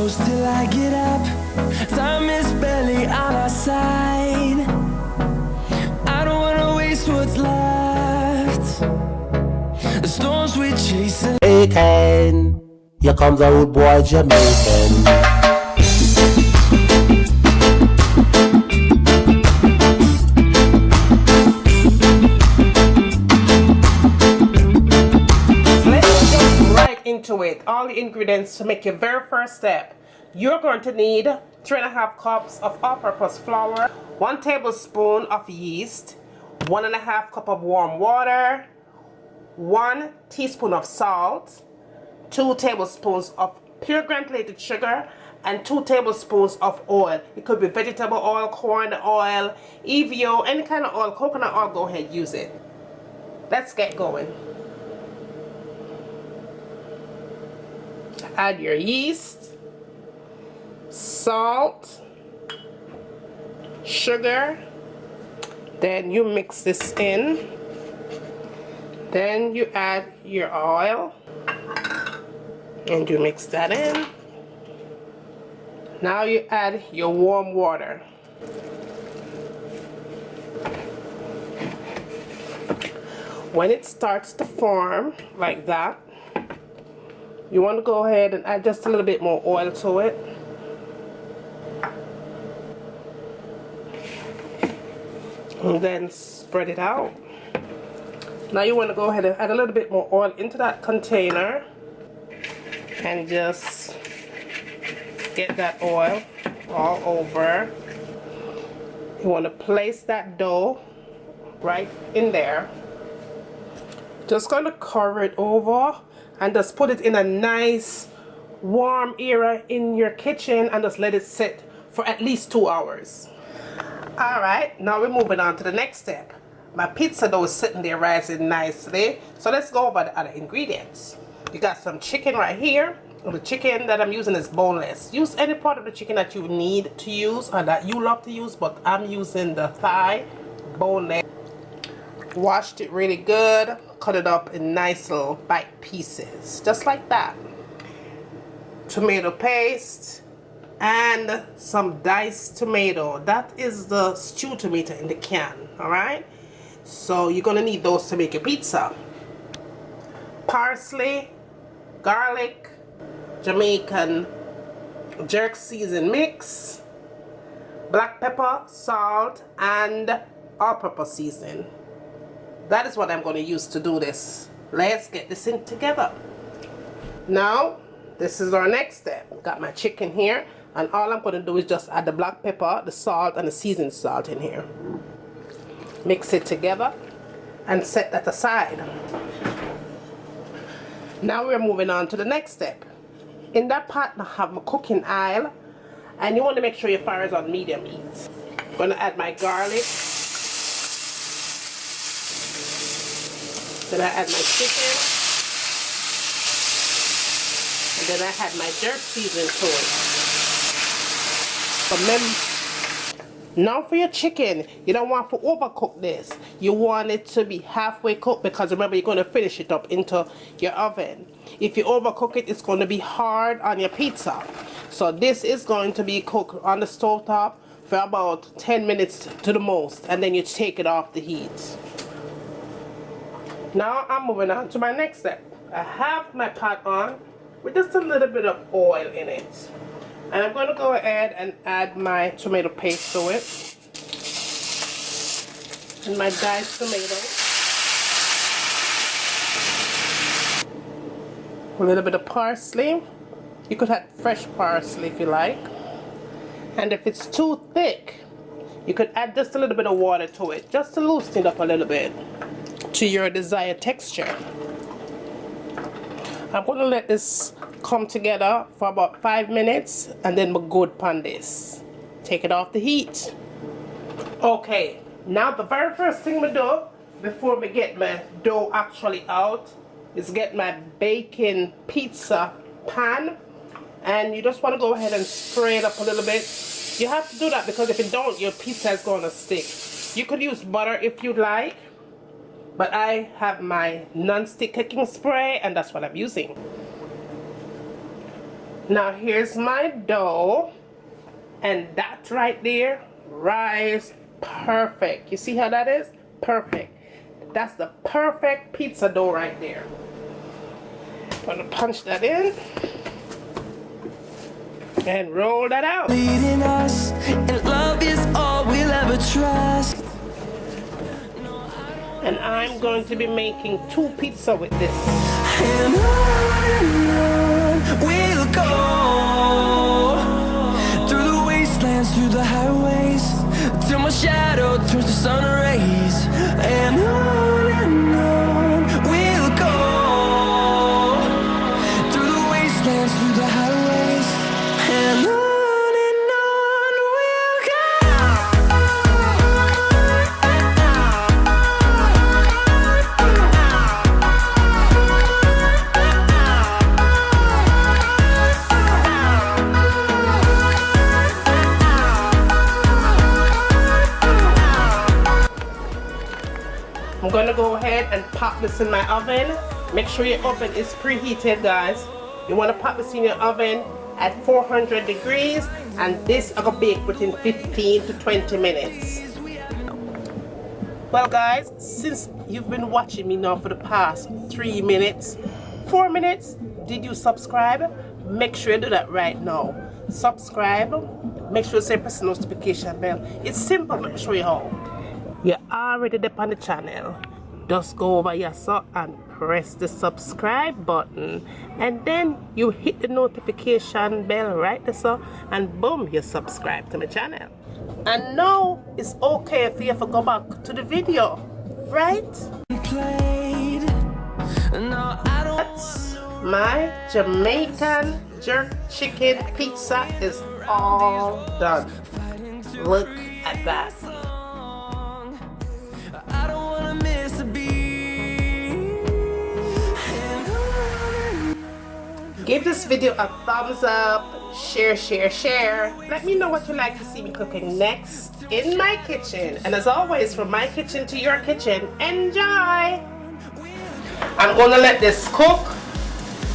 close till I get up. Time is barely on our side. I don't wanna waste what's left. The storms we chase. Jamaican, here comes a rude boy Jamaican. Into it, all the ingredients to make your very first step. You're going to need 3.5 cups of all-purpose flour, 1 tablespoon of yeast, 1.5 cup of warm water, 1 teaspoon of salt, 2 tablespoons of pure granulated sugar, and 2 tablespoons of oil. It could be vegetable oil, corn oil, EVO, any kind of oil, coconut oil, go ahead, use it. Let's get going. Add your yeast, salt, sugar, then you mix this in, then you add your oil and you mix that in. Now you add your warm water. When it starts to form like that, you want to go ahead and add just a little bit more oil to it. And then spread it out. Now you want to go ahead and add a little bit more oil into that container and just get that oil all over. You want to place that dough right in there. Just going to cover it over and just put it in a nice warm area in your kitchen and just let it sit for at least 2 hours. Alright, now we're moving on to the next step. My pizza dough is sitting there rising nicely, so let's go over the other ingredients. You got some chicken right here. The chicken that I'm using is boneless. Use any part of the chicken that you need to use or that you love to use, but I'm using the thigh boneless. Washed it really good, cut it up in nice little bite pieces, just like that. Tomato paste and some diced tomato. That is the stew tomato in the can, alright? So you're gonna need those to make your pizza. Parsley, garlic, Jamaican jerk season mix, black pepper, salt, and all-purpose seasoning. That is what I'm going to use to do this. Let's get this in together. Now, this is our next step. Got my chicken here, and all I'm going to do is just add the black pepper, the salt, and the seasoned salt in here. Mix it together and set that aside. Now we're moving on to the next step. In that pot, I have my cooking aisle, and you want to make sure your fire is on medium heat. I'm going to add my garlic. Then I add my chicken, and then I add my jerk seasoning to it. Now for your chicken, you don't want to overcook this. You want it to be halfway cooked because remember you're going to finish it up into your oven. If you overcook it, it's going to be hard on your pizza. So this is going to be cooked on the stove top for about 10 minutes to the most, and then you take it off the heat. Now I'm moving on to my next step. I have my pot on with just a little bit of oil in it. And I'm going to go ahead and add my tomato paste to it. And my diced tomato. A little bit of parsley. You could add fresh parsley if you like. And if it's too thick, you could add just a little bit of water to it, just to loosen it up a little bit to your desired texture. I'm going to let this come together for about 5 minutes and then we're good on this. Take it off the heat. Okay, now the very first thing we do before we get my dough actually out is get my baking pizza pan, and you just want to go ahead and spray it up a little bit. You have to do that because if you don't, your pizza is going to stick. You could use butter if you'd like, but I have my non-stick cooking spray and that's what I'm using. Now here's my dough, and that right there rise perfect. You see how that is? Perfect. That's the perfect pizza dough right there. I'm gonna punch that in and roll that out. Leading us, and love is all we'll ever trust. And I'm going to be making 2 pizza with this. And on we'll go, through the wastelands, through the highways, till my shadow turns to sun rays. And on we'll go, through the wastelands, through the highways, and on we'll go. I'm gonna go ahead and pop this in my oven. Make sure your oven is preheated, guys. You wanna pop this in your oven at 400 degrees, and this I gonna bake within 15 to 20 minutes. Well guys, since you've been watching me now for the past 3 minutes, 4 minutes, did you subscribe? Make sure you do that right now. Subscribe, make sure you press the notification bell. It's simple, let me show you how. You're already up on the channel. Just go over here so and press the subscribe button, and then you hit the notification bell right there so, and boom, you subscribe to my channel. And now it's okay for you to go back to the video, right? Played. No, I don't. That's my Jamaican jerk chicken pizza is all done. Look at that. I don't wanna miss a beat. Give this video a thumbs up, share. Let me know what you like to see me cooking next in my kitchen. And as always, from my kitchen to your kitchen, enjoy! I'm gonna let this cook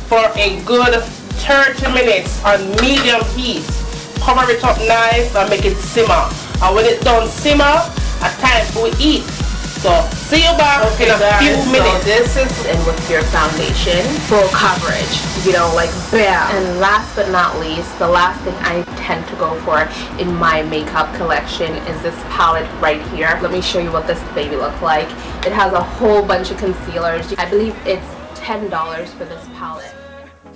for a good 30 minutes on medium heat. Cover it up nice and make it simmer. And when it's done simmer, it's time for we eat. So, see you back in a few minutes. So this is in with your foundation, full coverage, you know, like bam. And last but not least, the last thing I tend to go for in my makeup collection is this palette right here. Let me show you what this baby looks like. It has a whole bunch of concealers. I believe it's $10 for this palette.